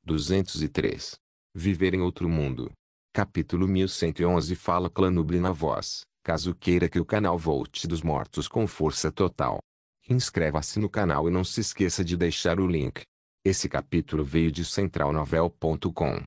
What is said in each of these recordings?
203. Viver em outro mundo. Capítulo 1111. Fala Clã Nubli na voz, caso queira que o canal volte dos mortos com força total. Inscreva-se no canal e não se esqueça de deixar o link. Esse capítulo veio de centralnovel.com.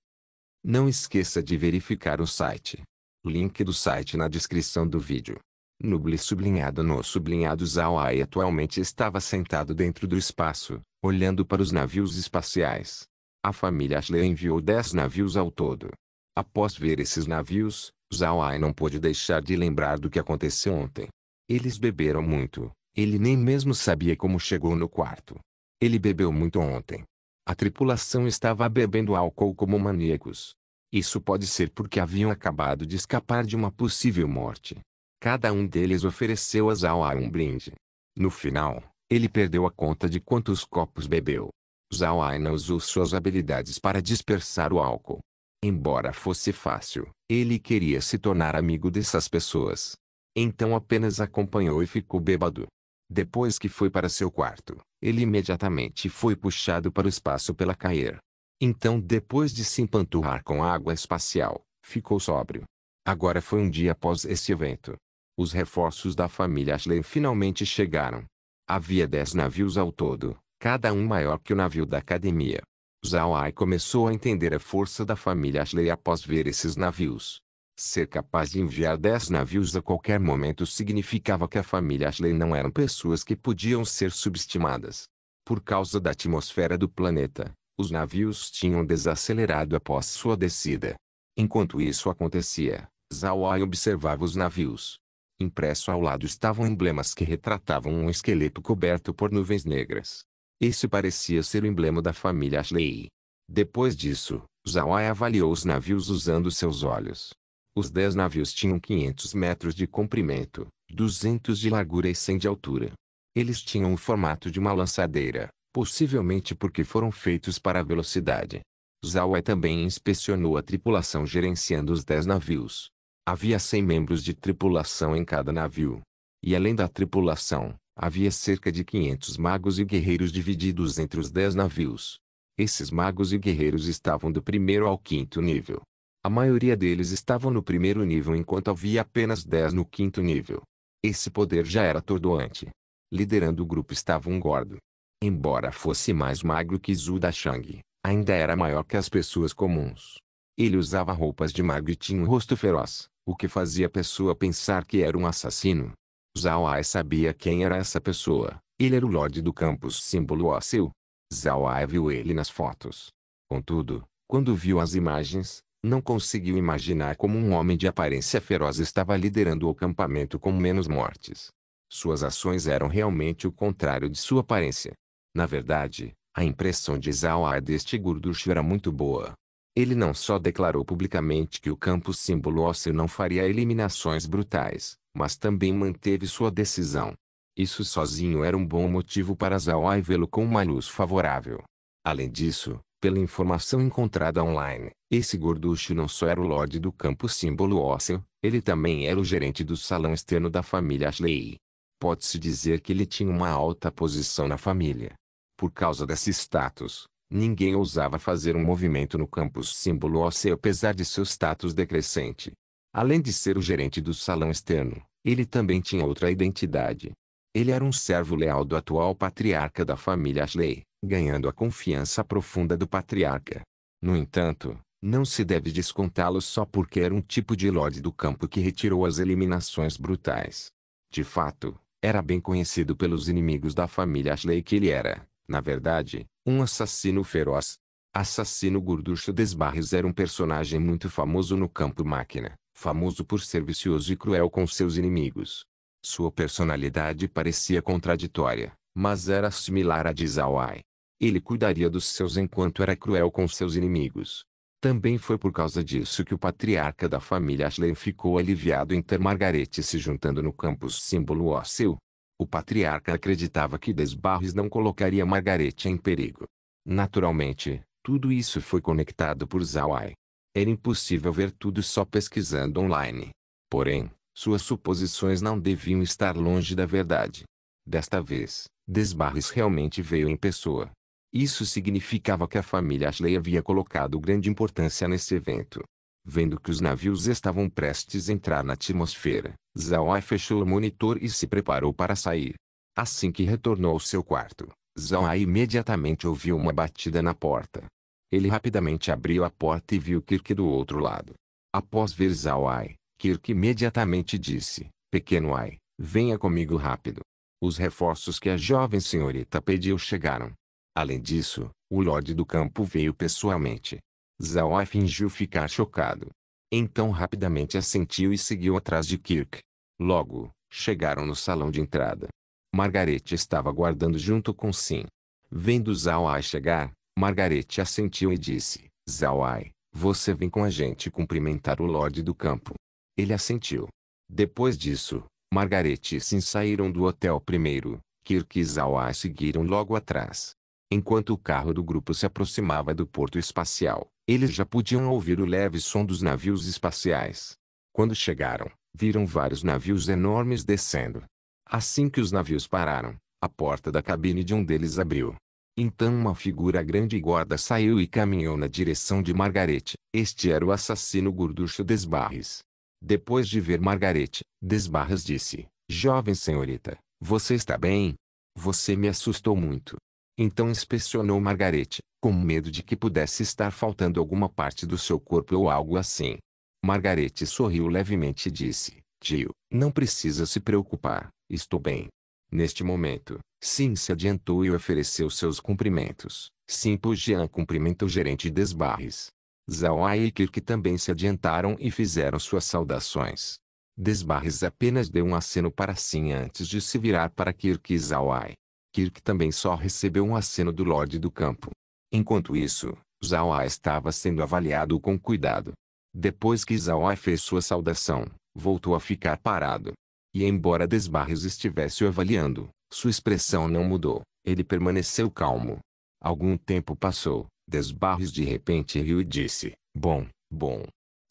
Não esqueça de verificar o site. Link do site na descrição do vídeo. Nubli sublinhado no sublinhado Zawai atualmente estava sentado dentro do espaço, olhando para os navios espaciais. A família Ashley enviou 10 navios ao todo. Após ver esses navios, Zawai não pôde deixar de lembrar do que aconteceu ontem. Eles beberam muito. Ele nem mesmo sabia como chegou no quarto. Ele bebeu muito ontem. A tripulação estava bebendo álcool como maníacos. Isso pode ser porque haviam acabado de escapar de uma possível morte. Cada um deles ofereceu a Zawai um brinde. No final, ele perdeu a conta de quantos copos bebeu. Zawai não usou suas habilidades para dispersar o álcool. Embora fosse fácil, ele queria se tornar amigo dessas pessoas. Então apenas acompanhou e ficou bêbado. Depois que foi para seu quarto, ele imediatamente foi puxado para o espaço pela Caer. Então, depois de se empanturrar com água espacial, ficou sóbrio. Agora foi um dia após esse evento. Os reforços da família Ashley finalmente chegaram. Havia 10 navios ao todo, cada um maior que o navio da academia. Zawai começou a entender a força da família Ashley após ver esses navios. Ser capaz de enviar 10 navios a qualquer momento significava que a família Ashley não eram pessoas que podiam ser subestimadas. Por causa da atmosfera do planeta, os navios tinham desacelerado após sua descida. Enquanto isso acontecia, Zawai observava os navios. Impresso ao lado estavam emblemas que retratavam um esqueleto coberto por nuvens negras. Esse parecia ser o emblema da família Ashley. Depois disso, Zawai avaliou os navios usando seus olhos. Os 10 navios tinham 500 metros de comprimento, 200 de largura e 100 de altura. Eles tinham o formato de uma lançadeira, possivelmente porque foram feitos para a velocidade. Zawai também inspecionou a tripulação gerenciando os 10 navios. Havia 100 membros de tripulação em cada navio. E além da tripulação, havia cerca de 500 magos e guerreiros divididos entre os 10 navios. Esses magos e guerreiros estavam do primeiro ao quinto nível. A maioria deles estavam no primeiro nível enquanto havia apenas 10 no quinto nível. Esse poder já era atordoante. Liderando o grupo estava um gordo. Embora fosse mais magro que Zhu Dashang, ainda era maior que as pessoas comuns. Ele usava roupas de magro e tinha um rosto feroz, o que fazia a pessoa pensar que era um assassino. Zawai sabia quem era essa pessoa. Ele era o Lorde do Campus Símbolo Ósseo. Zawai viu ele nas fotos. Contudo, quando viu as imagens, não conseguiu imaginar como um homem de aparência feroz estava liderando o acampamento com menos mortes. Suas ações eram realmente o contrário de sua aparência. Na verdade, a impressão de Zawai deste gorducho era muito boa. Ele não só declarou publicamente que o Campus Símbolo Ósseo não faria eliminações brutais, mas também manteve sua decisão. Isso sozinho era um bom motivo para Zawai vê-lo com uma luz favorável. Além disso, pela informação encontrada online, esse gorducho não só era o Lorde do Campo Símbolo Ósseo, ele também era o gerente do salão externo da família Ashley. Pode-se dizer que ele tinha uma alta posição na família. Por causa desse status, ninguém ousava fazer um movimento no Campus Símbolo Ósseo apesar de seu status decrescente. Além de ser o gerente do salão externo, ele também tinha outra identidade. Ele era um servo leal do atual patriarca da família Ashley, ganhando a confiança profunda do patriarca. No entanto, não se deve descontá-lo só porque era um tipo de Lorde do Campo que retirou as eliminações brutais. De fato, era bem conhecido pelos inimigos da família Ashley que ele era, na verdade, um assassino feroz. Assassino Gorducho Desbarres era um personagem muito famoso no campo máquina, famoso por ser vicioso e cruel com seus inimigos. Sua personalidade parecia contraditória, mas era similar à de Zawai. Ele cuidaria dos seus enquanto era cruel com seus inimigos. Também foi por causa disso que o patriarca da família Ashley ficou aliviado em ter Margarete se juntando no Campus Símbolo Ósseo. O patriarca acreditava que Desbarres não colocaria Margarete em perigo. Naturalmente, tudo isso foi conectado por Zawai. Era impossível ver tudo só pesquisando online. Porém, suas suposições não deviam estar longe da verdade. Desta vez, Desbarres realmente veio em pessoa. Isso significava que a família Ashley havia colocado grande importância nesse evento. Vendo que os navios estavam prestes a entrar na atmosfera, Zhao Ai fechou o monitor e se preparou para sair. Assim que retornou ao seu quarto, Zhao Ai imediatamente ouviu uma batida na porta. Ele rapidamente abriu a porta e viu Kirk do outro lado. Após ver Zhao Ai, Kirk imediatamente disse: "Pequeno Ai, venha comigo rápido." Os reforços que a jovem senhorita pediu chegaram. Além disso, o Lorde do Campo veio pessoalmente. Zhao Ai fingiu ficar chocado. Então rapidamente assentiu e seguiu atrás de Kirk. Logo, chegaram no salão de entrada. Margaret estava aguardando junto com Sim. Vendo Zhao Ai chegar, Margaret assentiu e disse: "Zhao Ai, você vem com a gente cumprimentar o Lorde do Campo." Ele assentiu. Depois disso, Margaret e Sim saíram do hotel primeiro. Kirk e Zhao Ai seguiram logo atrás. Enquanto o carro do grupo se aproximava do porto espacial, eles já podiam ouvir o leve som dos navios espaciais. Quando chegaram, viram vários navios enormes descendo. Assim que os navios pararam, a porta da cabine de um deles abriu. Então uma figura grande e gorda saiu e caminhou na direção de Margaret. Este era o assassino gorducho Desbarres. Depois de ver Margaret, Desbarres disse: "Jovem senhorita, você está bem? Você me assustou muito." Então inspecionou Margaret, com medo de que pudesse estar faltando alguma parte do seu corpo ou algo assim. Margaret sorriu levemente e disse: "Tio, não precisa se preocupar, estou bem." Neste momento, Sim se adiantou e ofereceu seus cumprimentos. Sim Pujian cumprimenta o gerente Desbarres. Zhao Ai e Kirk também se adiantaram e fizeram suas saudações. Desbarres apenas deu um aceno para Sim antes de se virar para Kirk e Zhao Ai. Kirk também só recebeu um aceno do Lorde do Campo. Enquanto isso, Zhao Ai estava sendo avaliado com cuidado. Depois que Zhao Ai fez sua saudação, voltou a ficar parado. E embora Desbarres estivesse o avaliando, sua expressão não mudou. Ele permaneceu calmo. Algum tempo passou. Desbarres de repente riu e disse: Bom.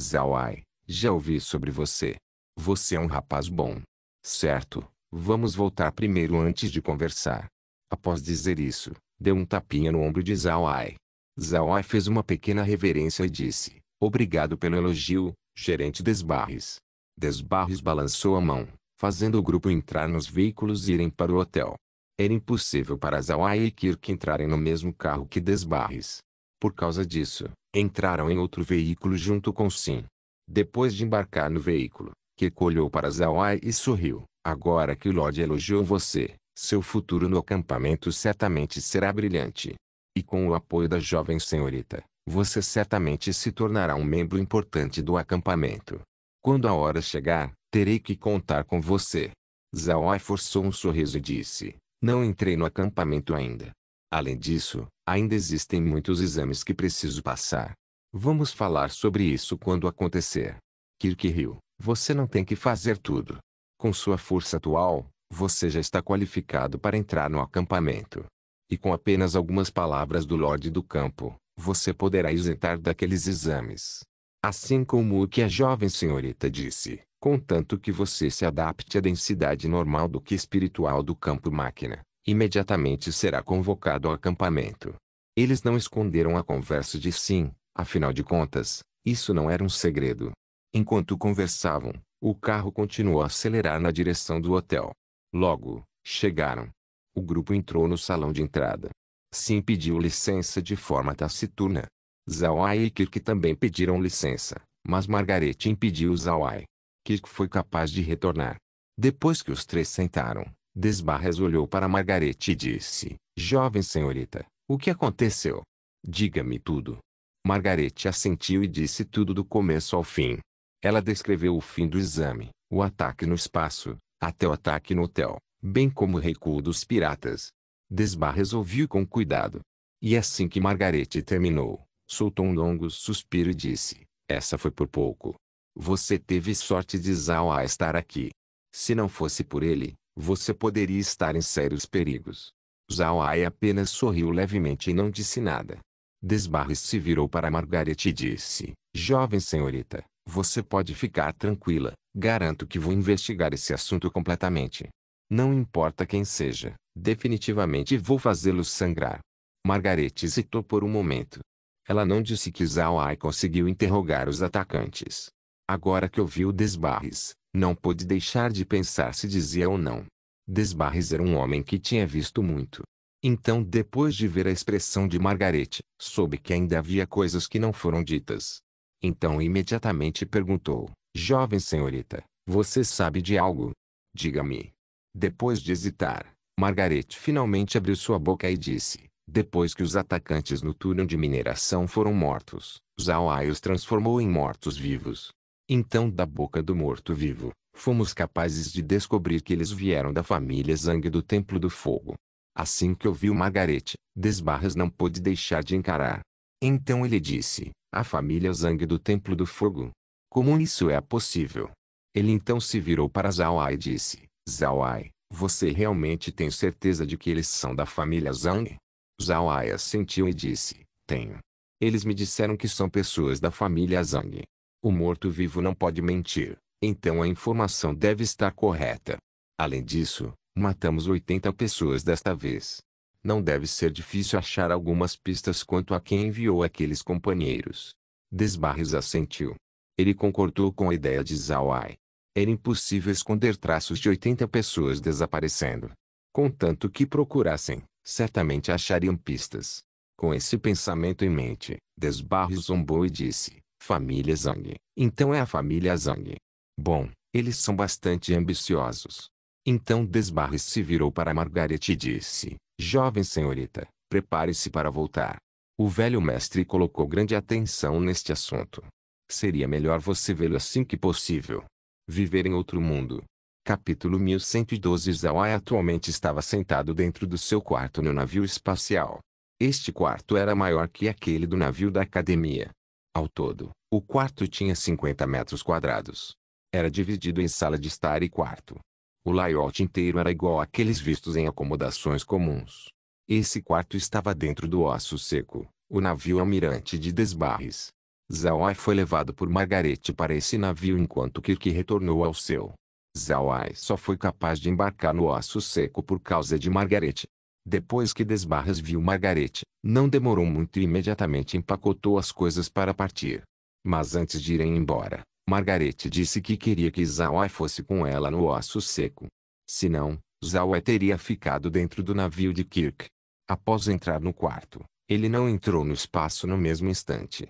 Zhao Ai, já ouvi sobre você. Você é um rapaz bom. Certo, vamos voltar primeiro antes de conversar." Após dizer isso, deu um tapinha no ombro de Zhao Ai. Zhao Ai fez uma pequena reverência e disse: "Obrigado pelo elogio, gerente Desbarres." Desbarres balançou a mão, fazendo o grupo entrar nos veículos e irem para o hotel. Era impossível para Zhao Ai e Kirk entrarem no mesmo carro que Desbarres. Por causa disso, entraram em outro veículo junto com Sim. Depois de embarcar no veículo, Kirk olhou para Zhao Ai e sorriu: "Agora que o Lorde elogiou você, seu futuro no acampamento certamente será brilhante. E com o apoio da jovem senhorita, você certamente se tornará um membro importante do acampamento. Quando a hora chegar, terei que contar com você." Zhao Ai forçou um sorriso e disse: "Não entrei no acampamento ainda. Além disso, ainda existem muitos exames que preciso passar. Vamos falar sobre isso quando acontecer." Kirk riu: "Você não tem que fazer tudo. Com sua força atual, você já está qualificado para entrar no acampamento. E com apenas algumas palavras do Lorde do Campo, você poderá isentar daqueles exames. Assim como o que a jovem senhorita disse, contanto que você se adapte à densidade normal do Ki espiritual do campo máquina, imediatamente será convocado ao acampamento." Eles não esconderam a conversa de Sim, afinal de contas, isso não era um segredo. Enquanto conversavam, o carro continuou a acelerar na direção do hotel. Logo, chegaram. O grupo entrou no salão de entrada. Sim pediu licença de forma taciturna. Zhao Ai e Kirk também pediram licença, mas Margaret impediu Zhao Ai. Kirk foi capaz de retornar. Depois que os três sentaram, Desbarres olhou para Margaret e disse: "Jovem senhorita, o que aconteceu? Diga-me tudo." Margaret assentiu e disse tudo do começo ao fim. Ela descreveu o fim do exame, o ataque no espaço, até o ataque no hotel, bem como o recuo dos piratas. Desbarres ouviu com cuidado. E assim que Margaret terminou, soltou um longo suspiro e disse: "Essa foi por pouco. Você teve sorte de Zhao Ai estar aqui. Se não fosse por ele, você poderia estar em sérios perigos." Zhao Ai apenas sorriu levemente e não disse nada. Desbarres se virou para Margaret e disse: "Jovem senhorita, você pode ficar tranquila, garanto que vou investigar esse assunto completamente. Não importa quem seja, definitivamente vou fazê-lo sangrar." Margaret hesitou por um momento. Ela não disse que Zhao Ai conseguiu interrogar os atacantes. Agora que ouviu Desbarres, não pôde deixar de pensar se dizia ou não. Desbarres era um homem que tinha visto muito. Então, depois de ver a expressão de Margaret, soube que ainda havia coisas que não foram ditas. Então imediatamente perguntou: Jovem senhorita, você sabe de algo? Diga-me. Depois de hesitar, Margaret finalmente abriu sua boca e disse: depois que os atacantes no túnel de mineração foram mortos, Zhao Ai os transformou em mortos-vivos. Então, da boca do morto-vivo, fomos capazes de descobrir que eles vieram da família Zhang do Templo do Fogo. Assim que ouviu Margaret, Desbarres não pôde deixar de encarar. Então ele disse: a família Zhang do Templo do Fogo? Como isso é possível? Ele então se virou para Zhao Ai e disse: Zhao Ai, você realmente tem certeza de que eles são da família Zhang? Zhao Ai assentiu e disse: tenho. Eles me disseram que são pessoas da família Zhang. O morto-vivo não pode mentir, então a informação deve estar correta. Além disso, matamos 80 pessoas desta vez. Não deve ser difícil achar algumas pistas quanto a quem enviou aqueles companheiros. Desbarres assentiu. Ele concordou com a ideia de Zhao Ai. Era impossível esconder traços de 80 pessoas desaparecendo. Contanto que procurassem, certamente achariam pistas. Com esse pensamento em mente, Desbarres zombou e disse: família Zhang. Então é a família Zhang. Bom, eles são bastante ambiciosos. Então Desbarres se virou para Margaret e disse: jovem senhorita, prepare-se para voltar. O velho mestre colocou grande atenção neste assunto. Seria melhor você vê-lo assim que possível. Viver em outro mundo. Capítulo 1112. Zhao Ai atualmente estava sentado dentro do seu quarto no navio espacial. Este quarto era maior que aquele do navio da academia. Ao todo, o quarto tinha 50 metros quadrados. Era dividido em sala de estar e quarto. O layout inteiro era igual àqueles vistos em acomodações comuns. Esse quarto estava dentro do Osso Seco, o navio almirante de Desbarres. Zhao Ai foi levado por Margaret para esse navio enquanto Kirk retornou ao seu. Zhao Ai só foi capaz de embarcar no Osso Seco por causa de Margaret. Depois que Desbarres viu Margaret, não demorou muito e imediatamente empacotou as coisas para partir. Mas antes de irem embora, Margaret disse que queria que Zhao Ai fosse com ela no Osso Seco. Senão, Zhao Ai teria ficado dentro do navio de Kirk. Após entrar no quarto, ele não entrou no espaço no mesmo instante.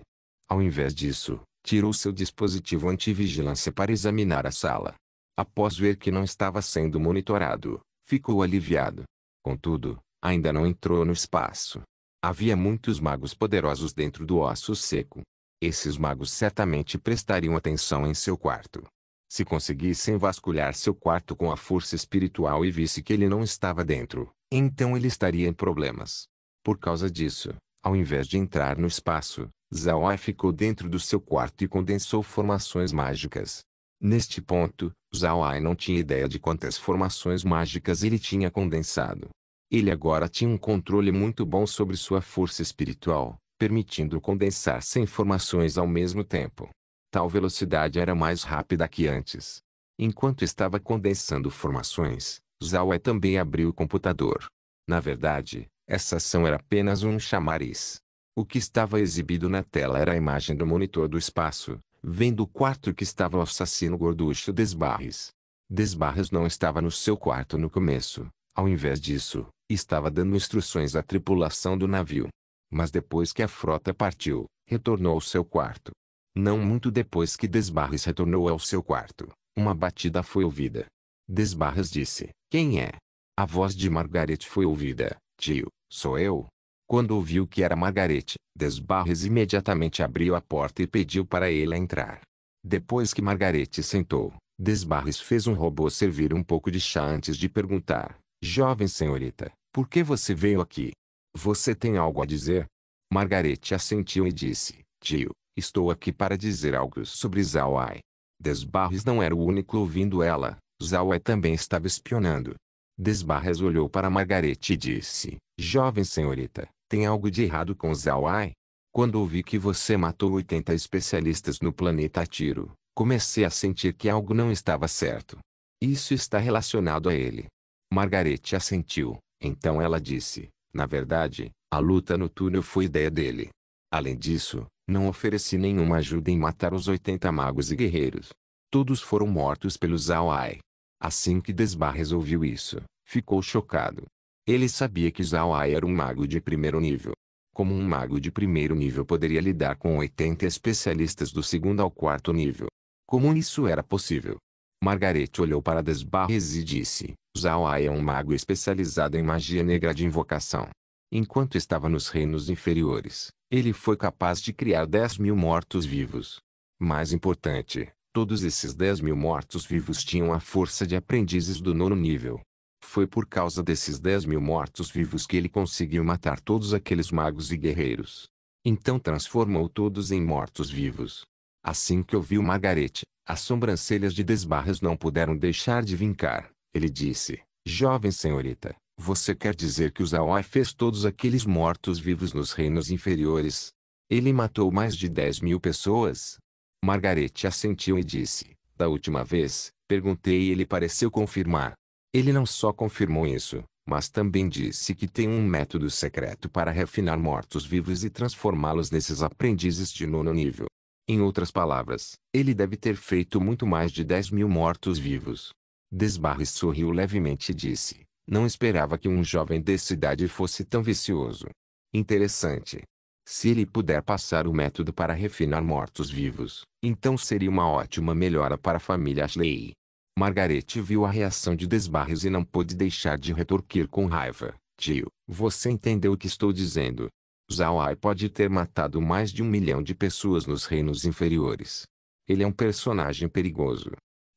Ao invés disso, tirou seu dispositivo antivigilância para examinar a sala. Após ver que não estava sendo monitorado, ficou aliviado. Contudo, ainda não entrou no espaço. Havia muitos magos poderosos dentro do Osso Seco. Esses magos certamente prestariam atenção em seu quarto. Se conseguissem vasculhar seu quarto com a força espiritual e visse que ele não estava dentro, então ele estaria em problemas. Por causa disso, ao invés de entrar no espaço, Zhao Ai ficou dentro do seu quarto e condensou formações mágicas. Neste ponto, Zhao Ai não tinha ideia de quantas formações mágicas ele tinha condensado. Ele agora tinha um controle muito bom sobre sua força espiritual, permitindo condensar 100 informações ao mesmo tempo. Tal velocidade era mais rápida que antes. Enquanto estava condensando formações, Zhao Ai também abriu o computador. Na verdade, essa ação era apenas um chamariz. O que estava exibido na tela era a imagem do monitor do espaço, vendo o quarto que estava o assassino gorducho Desbarres. Desbarres não estava no seu quarto no começo. Ao invés disso, estava dando instruções à tripulação do navio. Mas depois que a frota partiu, retornou ao seu quarto. Não muito depois que Desbarres retornou ao seu quarto, uma batida foi ouvida. Desbarres disse: quem é? A voz de Margaret foi ouvida: tio, sou eu. Quando ouviu que era Margaret, Desbarres imediatamente abriu a porta e pediu para ela entrar. Depois que Margaret sentou, Desbarres fez um robô servir um pouco de chá antes de perguntar: jovem senhorita, por que você veio aqui? Você tem algo a dizer? Margaret assentiu e disse: tio, estou aqui para dizer algo sobre Zhao Ai. Desbarres não era o único ouvindo ela, Zhao Ai também estava espionando. Desbarres olhou para Margaret e disse: jovem senhorita, tem algo de errado com Zhao Ai? Quando ouvi que você matou 80 especialistas no planeta a tiro, comecei a sentir que algo não estava certo. Isso está relacionado a ele. Margaret assentiu. Então ela disse: na verdade, A luta no túnel foi ideia dele. Além disso, não ofereci nenhuma ajuda em matar os 80 magos e guerreiros. Todos foram mortos pelo Zhao Ai. Assim que Desbarres ouviu isso, ficou chocado. Ele sabia que Zhao Ai era um mago de primeiro nível. Como um mago de primeiro nível poderia lidar com 80 especialistas do segundo ao quarto nível? Como isso era possível? Margaret olhou para Desbarres e disse: Zhao Ai é um mago especializado em magia negra de invocação. Enquanto estava nos reinos inferiores, ele foi capaz de criar 10.000 mortos-vivos. Mais importante, todos esses 10.000 mortos-vivos tinham a força de aprendizes do nono nível. Foi por causa desses 10.000 mortos-vivos que ele conseguiu matar todos aqueles magos e guerreiros. Então transformou todos em mortos-vivos. Assim que ouviu Margaret, as sobrancelhas de Desbarres não puderam deixar de vincar. Ele disse: Jovem senhorita, você quer dizer que o Zhao Ai fez todos aqueles mortos-vivos nos reinos inferiores? Ele matou mais de 10.000 pessoas? Margaret assentiu e disse: Da última vez, perguntei e ele pareceu confirmar. Ele não só confirmou isso, mas também disse que tem um método secreto para refinar mortos-vivos e transformá-los nesses aprendizes de nono nível. Em outras palavras, ele deve ter feito muito mais de 10.000 mortos-vivos. Desbarres sorriu levemente e disse: Não esperava que um jovem dessa idade fosse tão vicioso. Interessante. Se ele puder passar o método para refinar mortos-vivos, então seria uma ótima melhora para a família Ashley. Margaret viu a reação de Desbarres e não pôde deixar de retorquir com raiva. Tio, você entendeu o que estou dizendo? Zhao Ai pode ter matado mais de 1 milhão de pessoas nos reinos inferiores. Ele é um personagem perigoso.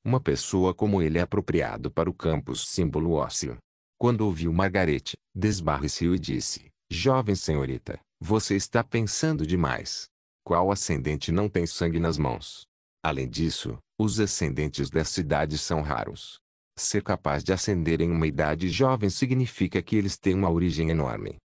Uma pessoa como ele é apropriado para o campus símbolo ósseo. Quando ouviu Margaret, Desbarres riu e disse: Jovem senhorita, você está pensando demais. Qual ascendente não tem sangue nas mãos? Além disso, os ascendentes dessa idade são raros. Ser capaz de ascender em uma idade jovem significa que eles têm uma origem enorme.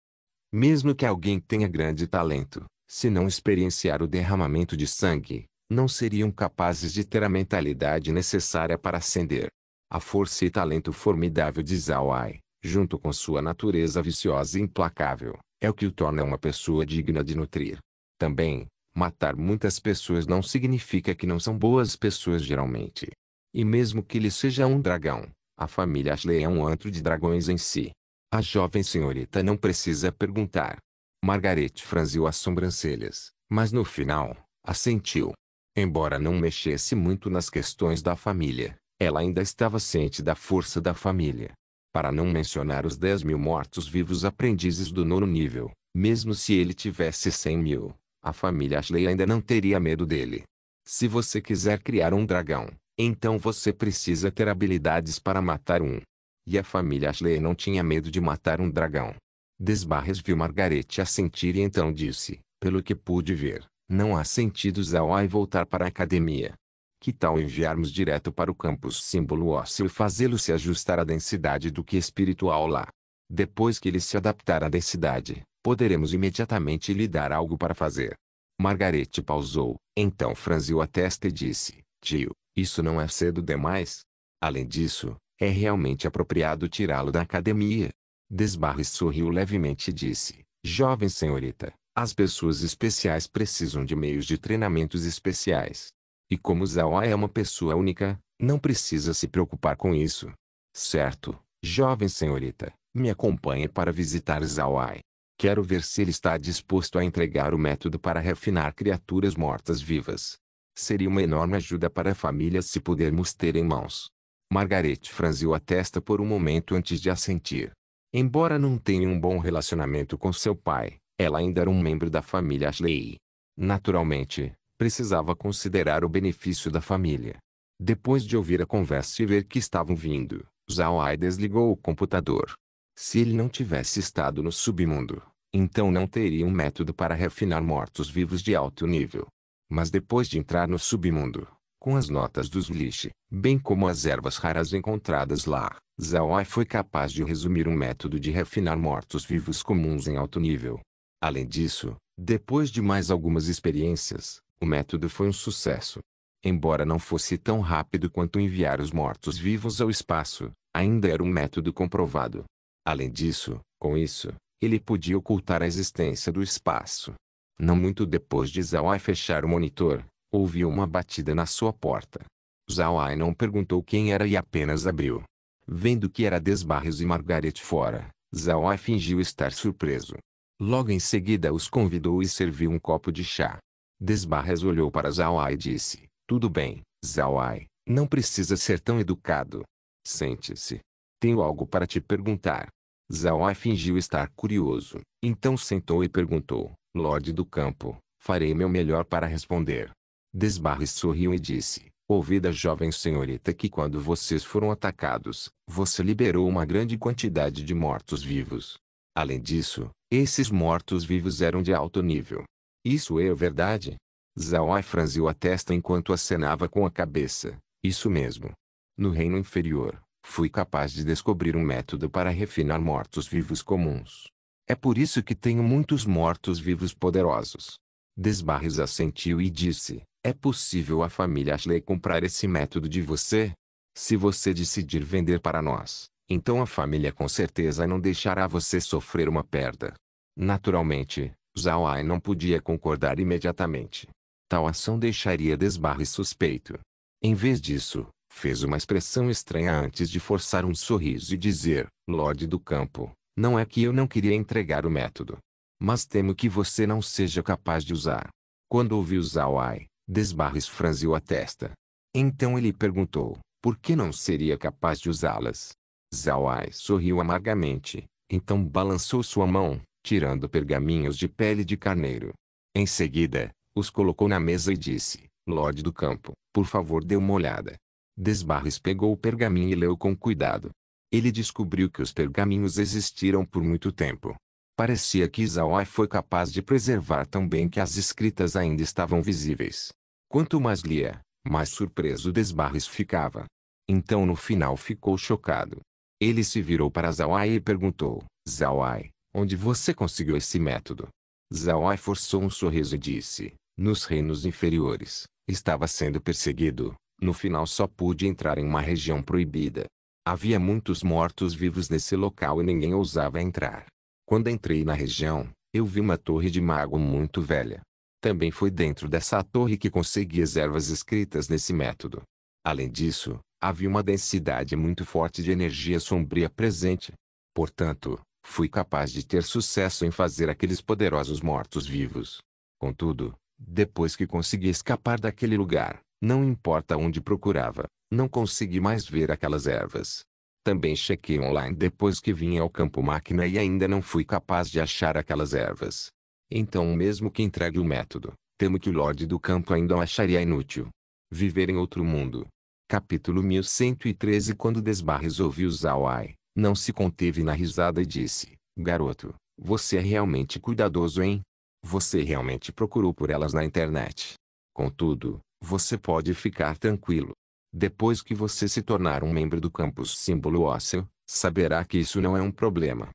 Mesmo que alguém tenha grande talento, se não experienciar o derramamento de sangue, não seriam capazes de ter a mentalidade necessária para ascender. A força e talento formidável de Zhao Ai, junto com sua natureza viciosa e implacável, é o que o torna uma pessoa digna de nutrir. Também, matar muitas pessoas não significa que não são boas pessoas geralmente. E mesmo que ele seja um dragão, a família Ashley é um antro de dragões em si. A jovem senhorita não precisa perguntar. Margaret franziu as sobrancelhas, mas no final, assentiu. Embora não mexesse muito nas questões da família, ela ainda estava ciente da força da família. Para não mencionar os 10.000 mortos-vivos aprendizes do nono nível, mesmo se ele tivesse 100.000, a família Ashley ainda não teria medo dele. Se você quiser criar um dragão, então você precisa ter habilidades para matar um. E a família Ashley não tinha medo de matar um dragão. Desbarres viu Margaret assentir e então disse: Pelo que pude ver, não há sentido Zhao Ai voltar para a academia. Que tal enviarmos direto para o campus símbolo ósseo e fazê-lo se ajustar à densidade do que espiritual lá? Depois que ele se adaptar à densidade, poderemos imediatamente lhe dar algo para fazer. Margaret pausou, então franziu a testa e disse: Tio, isso não é cedo demais? Além disso, é realmente apropriado tirá-lo da academia. Desbarres sorriu levemente e disse: Jovem senhorita, as pessoas especiais precisam de meios de treinamentos especiais. E como Zhao Ai é uma pessoa única, não precisa se preocupar com isso. Certo, jovem senhorita, me acompanhe para visitar Zhao Ai. Quero ver se ele está disposto a entregar o método para refinar criaturas mortas-vivas. Seria uma enorme ajuda para a família se pudermos ter em mãos. Margaret franziu a testa por um momento antes de assentir. Embora não tenha um bom relacionamento com seu pai, ela ainda era um membro da família Ashley. Naturalmente, precisava considerar o benefício da família. Depois de ouvir a conversa e ver que estavam vindo, Zhao Ai desligou o computador. Se ele não tivesse estado no submundo, então não teria um método para refinar mortos-vivos de alto nível. Mas depois de entrar no submundo, com as notas dos Lich, bem como as ervas raras encontradas lá, Zhao Ai foi capaz de resumir um método de refinar mortos-vivos comuns em alto nível. Além disso, depois de mais algumas experiências, o método foi um sucesso. Embora não fosse tão rápido quanto enviar os mortos-vivos ao espaço, ainda era um método comprovado. Além disso, com isso, Ele podia ocultar a existência do espaço. Não muito depois de Zhao Ai fechar o monitor, ouviu uma batida na sua porta. Zhao Ai não perguntou quem era e apenas abriu. Vendo que era Desbarres e Margaret fora, Zhao Ai fingiu estar surpreso. Logo em seguida os convidou e serviu um copo de chá. Desbarres olhou para Zhao Ai e disse: "Tudo bem, Zhao Ai, não precisa ser tão educado. Sente-se. Tenho algo para te perguntar." Zhao Ai fingiu estar curioso, então sentou e perguntou: "Lorde do Campo, farei meu melhor para responder." Desbarres sorriu e disse: "Ouvi da jovem senhorita que quando vocês foram atacados, você liberou uma grande quantidade de mortos-vivos. Além disso, esses mortos-vivos eram de alto nível. Isso é verdade?" Zhao Ai franziu a testa enquanto acenava com a cabeça. "Isso mesmo. No reino inferior, fui capaz de descobrir um método para refinar mortos-vivos comuns. É por isso que tenho muitos mortos-vivos poderosos." Desbarres assentiu e disse: "É possível a família Ashley comprar esse método de você? Se você decidir vender para nós, então a família com certeza não deixará você sofrer uma perda." Naturalmente, Zhao Ai não podia concordar imediatamente. Tal ação deixaria Desbarres suspeito. Em vez disso, fez uma expressão estranha antes de forçar um sorriso e dizer: "Lorde do Campo, não é que eu não queria entregar o método. Mas temo que você não seja capaz de usar." Quando ouviu Zhao Ai, Desbarres franziu a testa. Então ele perguntou: "Por que não seria capaz de usá-las?" Zhao Ai sorriu amargamente, então balançou sua mão, tirando pergaminhos de pele de carneiro. Em seguida, os colocou na mesa e disse: "Lorde do Campo, por favor dê uma olhada." Desbarres pegou o pergaminho e leu com cuidado. Ele descobriu que os pergaminhos existiram por muito tempo. Parecia que Zhao Ai foi capaz de preservar tão bem que as escritas ainda estavam visíveis. Quanto mais lia, mais surpreso Desbarres ficava. Então no final ficou chocado. Ele se virou para Zhao Ai e perguntou: "Zhao Ai, onde você conseguiu esse método?" Zhao Ai forçou um sorriso e disse: "Nos reinos inferiores, estava sendo perseguido. No final só pude entrar em uma região proibida. Havia muitos mortos-vivos nesse local e ninguém ousava entrar. Quando entrei na região, eu vi uma torre de mago muito velha. Também foi dentro dessa torre que consegui as ervas escritas nesse método. Além disso, havia uma densidade muito forte de energia sombria presente. Portanto, fui capaz de ter sucesso em fazer aqueles poderosos mortos-vivos. Contudo, depois que consegui escapar daquele lugar, não importa onde procurava, não consegui mais ver aquelas ervas. Também chequei online depois que vim ao campo máquina e ainda não fui capaz de achar aquelas ervas. Então mesmo que entregue o método, temo que o Lorde do Campo ainda o acharia inútil. Viver em outro mundo." Capítulo 1113. Quando Desbarres ouviu Zhao Ai, não se conteve na risada e disse: "Garoto, você é realmente cuidadoso, hein? Você realmente procurou por elas na internet. Contudo, você pode ficar tranquilo. Depois que você se tornar um membro do campus símbolo ósseo, saberá que isso não é um problema.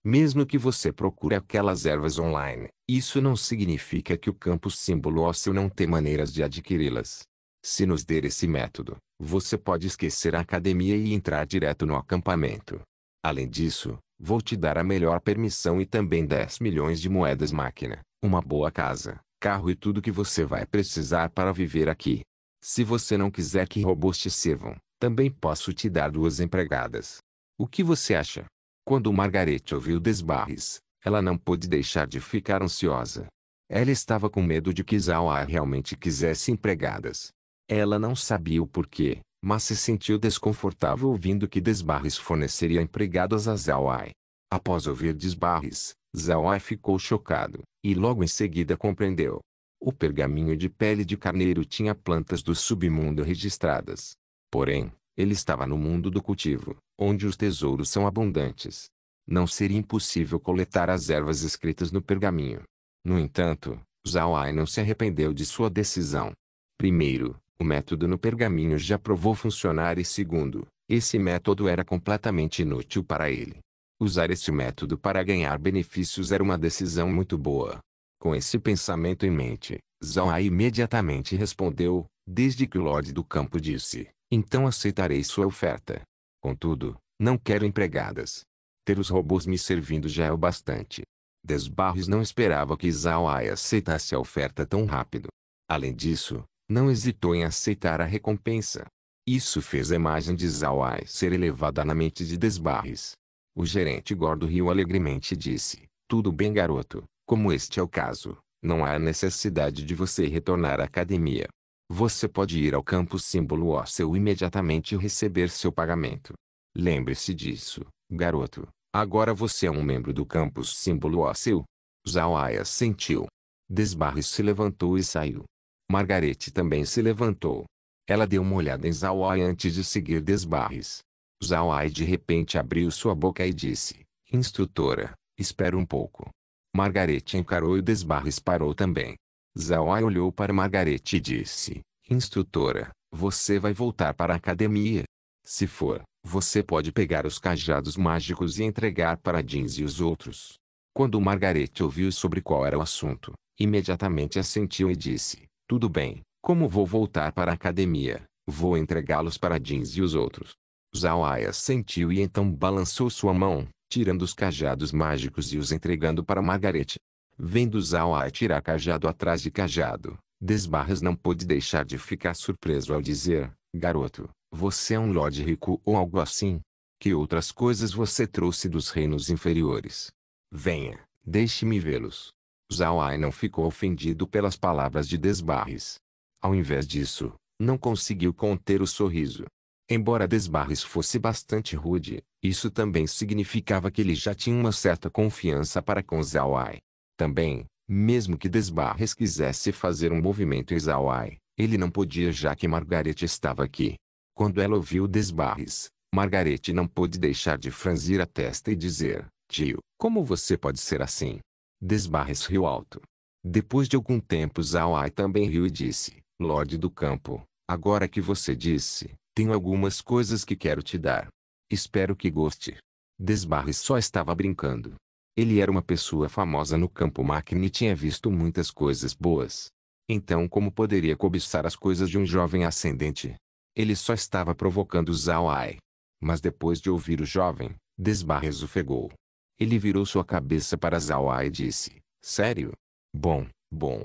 Mesmo que você procure aquelas ervas online, isso não significa que o campus símbolo ósseo não tem maneiras de adquiri-las. Se nos der esse método, você pode esquecer a academia e entrar direto no acampamento. Além disso, vou te dar a melhor permissão e também 10 milhões de moedas máquina, uma boa casa, carro e tudo que você vai precisar para viver aqui. Se você não quiser que robôs te sirvam, também posso te dar 2 empregadas. O que você acha?" Quando Margaret ouviu Desbarres, ela não pôde deixar de ficar ansiosa. Ela estava com medo de que Zhao Ai realmente quisesse empregadas. Ela não sabia o porquê, mas se sentiu desconfortável ouvindo que Desbarres forneceria empregadas a Zhao Ai. Após ouvir Desbarres, Zhao Ai ficou chocado, e logo em seguida compreendeu. O pergaminho de pele de carneiro tinha plantas do submundo registradas. Porém, ele estava no mundo do cultivo, onde os tesouros são abundantes. Não seria impossível coletar as ervas escritas no pergaminho. No entanto, Zhao Ai não se arrependeu de sua decisão. Primeiro, o método no pergaminho já provou funcionar e segundo, esse método era completamente inútil para ele. Usar esse método para ganhar benefícios era uma decisão muito boa. Com esse pensamento em mente, Zhao Ai imediatamente respondeu: "Desde que o Lorde do Campo disse, então aceitarei sua oferta. Contudo, não quero empregadas." Ter os robôs me servindo já é o bastante. Desbarres não esperava que Zhao Ai aceitasse a oferta tão rápido. Além disso, não hesitou em aceitar a recompensa. Isso fez a imagem de Zhao Ai ser elevada na mente de Desbarres. O gerente gordo riu alegremente e disse: "Tudo bem, garoto, como este é o caso, não há necessidade de você retornar à academia. Você pode ir ao campus símbolo ósseo imediatamente e receber seu pagamento. Lembre-se disso, garoto. Agora você é um membro do campus símbolo ósseo." Zhao Ai assentiu. Desbarres se levantou e saiu. Margarete também se levantou. Ela deu uma olhada em Zhao Ai antes de seguir Desbarres. Zhao Ai de repente abriu sua boca e disse: "Instrutora, espera um pouco." Margarete encarou e Desbarres parou também. Zhao Ai olhou para Margarete e disse: "Instrutora, você vai voltar para a academia? Se for, você pode pegar os cajados mágicos e entregar para Jeans e os outros." Quando Margarete ouviu sobre qual era o assunto, imediatamente assentiu e disse: "Tudo bem, como vou voltar para a academia, vou entregá-los para Jeans e os outros." Zhao Ai assentiu e então balançou sua mão, tirando os cajados mágicos e os entregando para Margarete. Vendo Zhao Ai tirar cajado atrás de cajado, Desbarres não pôde deixar de ficar surpreso ao dizer: "Garoto, você é um lorde rico ou algo assim? Que outras coisas você trouxe dos reinos inferiores? Venha, deixe-me vê-los." Zhao Ai não ficou ofendido pelas palavras de Desbarres. Ao invés disso, não conseguiu conter o sorriso. Embora Desbarres fosse bastante rude, isso também significava que ele já tinha uma certa confiança para com Zhao Ai. Também, mesmo que Desbarres quisesse fazer um movimento em Zhao Ai, ele não podia já que Margarete estava aqui. Quando ela ouviu Desbarres, Margarete não pôde deixar de franzir a testa e dizer: "Tio, como você pode ser assim?" Desbarres riu alto. Depois de algum tempo Zhao Ai também riu e disse: "Lorde do campo, agora que você disse, tenho algumas coisas que quero te dar. Espero que goste." Desbarres só estava brincando. Ele era uma pessoa famosa no campo máquina e tinha visto muitas coisas boas. Então como poderia cobiçar as coisas de um jovem ascendente? Ele só estava provocando Zhao Ai. Mas depois de ouvir o jovem, Desbarres ofegou. Ele virou sua cabeça para Zhao Ai e disse: "Sério? Bom, bom.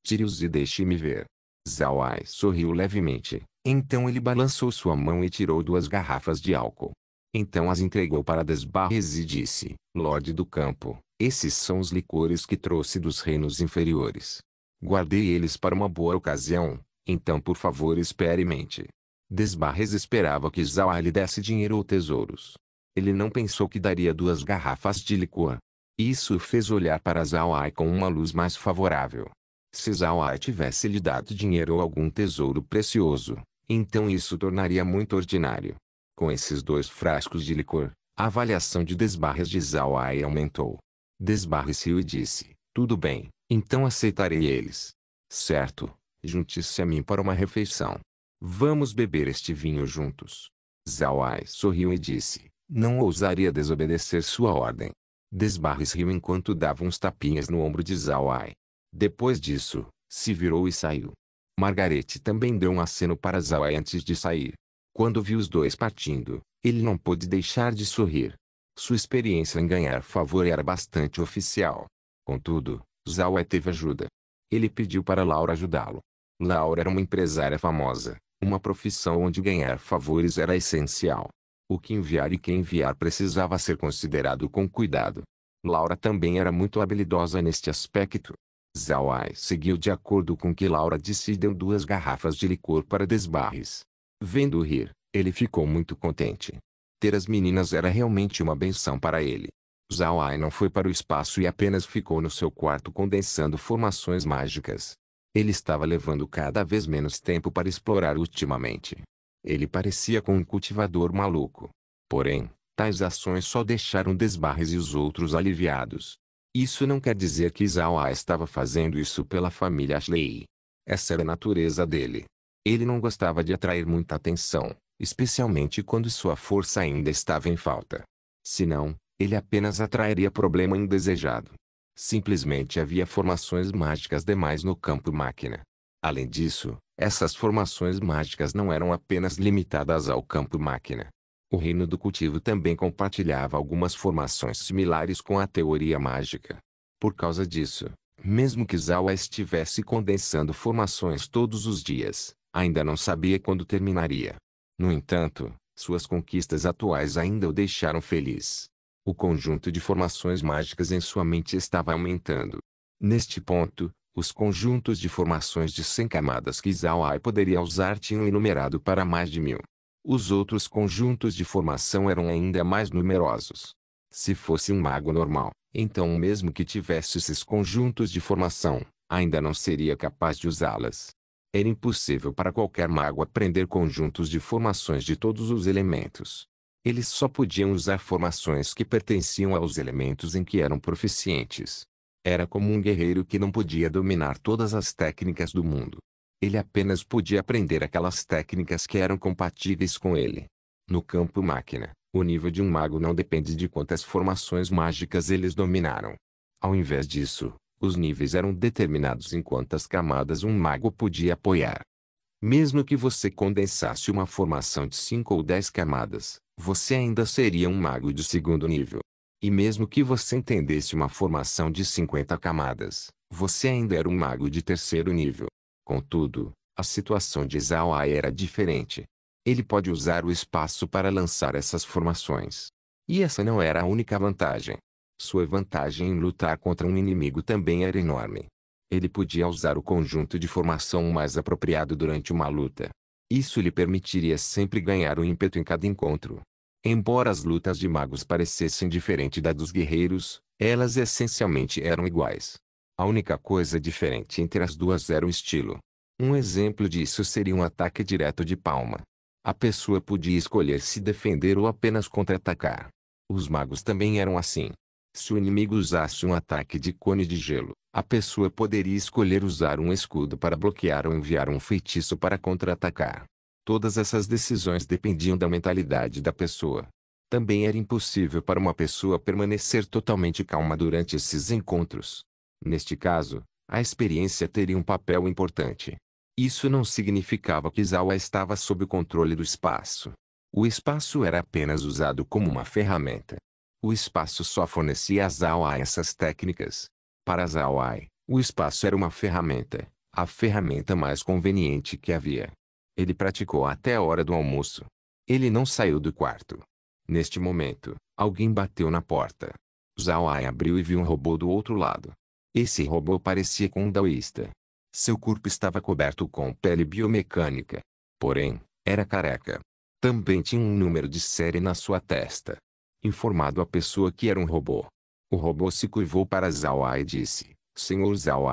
Tire-os e deixe-me ver." Zhao Ai sorriu levemente. Então ele balançou sua mão e tirou 2 garrafas de álcool. Então as entregou para Desbarres e disse: "Lorde do campo, esses são os licores que trouxe dos reinos inferiores. Guardei eles para uma boa ocasião, então por favor experimente." Desbarres esperava que Zhao Ai lhe desse dinheiro ou tesouros. Ele não pensou que daria 2 garrafas de licor. Isso o fez olhar para Zhao Ai com uma luz mais favorável. Se Zhao Ai tivesse lhe dado dinheiro ou algum tesouro precioso, então isso tornaria muito ordinário. Com esses 2 frascos de licor, a avaliação de Desbarres de Zhao Ai aumentou. Desbarres riu e disse: "Tudo bem, então aceitarei eles. Certo, junte-se a mim para uma refeição. Vamos beber este vinho juntos." Zhao Ai sorriu e disse: "Não ousaria desobedecer sua ordem." Desbarres riu enquanto dava uns tapinhas no ombro de Zhao Ai. Depois disso, se virou e saiu. Margarete também deu um aceno para Zhao Ai antes de sair. Quando viu os dois partindo, ele não pôde deixar de sorrir. Sua experiência em ganhar favor era bastante oficial. Contudo, Zhao Ai teve ajuda. Ele pediu para Laura ajudá-lo. Laura era uma empresária famosa, uma profissão onde ganhar favores era essencial. O que enviar e quem enviar precisava ser considerado com cuidado. Laura também era muito habilidosa neste aspecto. Zhao Ai seguiu de acordo com o que Laura disse e deu 2 garrafas de licor para Desbarres. Vendo-o rir, ele ficou muito contente. Ter as meninas era realmente uma benção para ele. Zhao Ai não foi para o espaço e apenas ficou no seu quarto condensando formações mágicas. Ele estava levando cada vez menos tempo para explorar ultimamente. Ele parecia com um cultivador maluco. Porém, tais ações só deixaram Desbarres e os outros aliviados. Isso não quer dizer que Zhao Ai estava fazendo isso pela família Ashley. Essa era a natureza dele. Ele não gostava de atrair muita atenção, especialmente quando sua força ainda estava em falta. Senão, ele apenas atrairia problema indesejado. Simplesmente havia formações mágicas demais no campo máquina. Além disso, essas formações mágicas não eram apenas limitadas ao campo máquina. O reino do cultivo também compartilhava algumas formações similares com a teoria mágica. Por causa disso, mesmo que Zawa estivesse condensando formações todos os dias, ainda não sabia quando terminaria. No entanto, suas conquistas atuais ainda o deixaram feliz. O conjunto de formações mágicas em sua mente estava aumentando. Neste ponto, os conjuntos de formações de 100 camadas que Zhao poderia usar tinham enumerado para mais de 1000. Os outros conjuntos de formação eram ainda mais numerosos. Se fosse um mago normal, então mesmo que tivesse esses conjuntos de formação, ainda não seria capaz de usá-las. Era impossível para qualquer mago aprender conjuntos de formações de todos os elementos. Eles só podiam usar formações que pertenciam aos elementos em que eram proficientes. Era como um guerreiro que não podia dominar todas as técnicas do mundo. Ele apenas podia aprender aquelas técnicas que eram compatíveis com ele. No campo máquina, o nível de um mago não depende de quantas formações mágicas eles dominaram. Ao invés disso, os níveis eram determinados em quantas camadas um mago podia apoiar. Mesmo que você condensasse uma formação de 5 ou 10 camadas, você ainda seria um mago de segundo nível. E mesmo que você entendesse uma formação de 50 camadas, você ainda era um mago de terceiro nível. Contudo, a situação de Zhao era diferente. Ele pode usar o espaço para lançar essas formações. E essa não era a única vantagem. Sua vantagem em lutar contra um inimigo também era enorme. Ele podia usar o conjunto de formação mais apropriado durante uma luta. Isso lhe permitiria sempre ganhar o ímpeto em cada encontro. Embora as lutas de magos parecessem diferentes da dos guerreiros, elas essencialmente eram iguais. A única coisa diferente entre as duas era o estilo. Um exemplo disso seria um ataque direto de palma. A pessoa podia escolher se defender ou apenas contra-atacar. Os magos também eram assim. Se o inimigo usasse um ataque de cone de gelo, a pessoa poderia escolher usar um escudo para bloquear ou enviar um feitiço para contra-atacar. Todas essas decisões dependiam da mentalidade da pessoa. Também era impossível para uma pessoa permanecer totalmente calma durante esses encontros. Neste caso, a experiência teria um papel importante. Isso não significava que Zhao estava sob o controle do espaço. O espaço era apenas usado como uma ferramenta. O espaço só fornecia a Zhao essas técnicas. Para Zhao, o espaço era uma ferramenta, a ferramenta mais conveniente que havia. Ele praticou até a hora do almoço. Ele não saiu do quarto. Neste momento, alguém bateu na porta. Zhao abriu e viu um robô do outro lado. Esse robô parecia com um daoísta. Seu corpo estava coberto com pele biomecânica. Porém, era careca. Também tinha um número de série na sua testa. Informado a pessoa que era um robô. O robô se curvou para Zhao e disse: Senhor Zhao,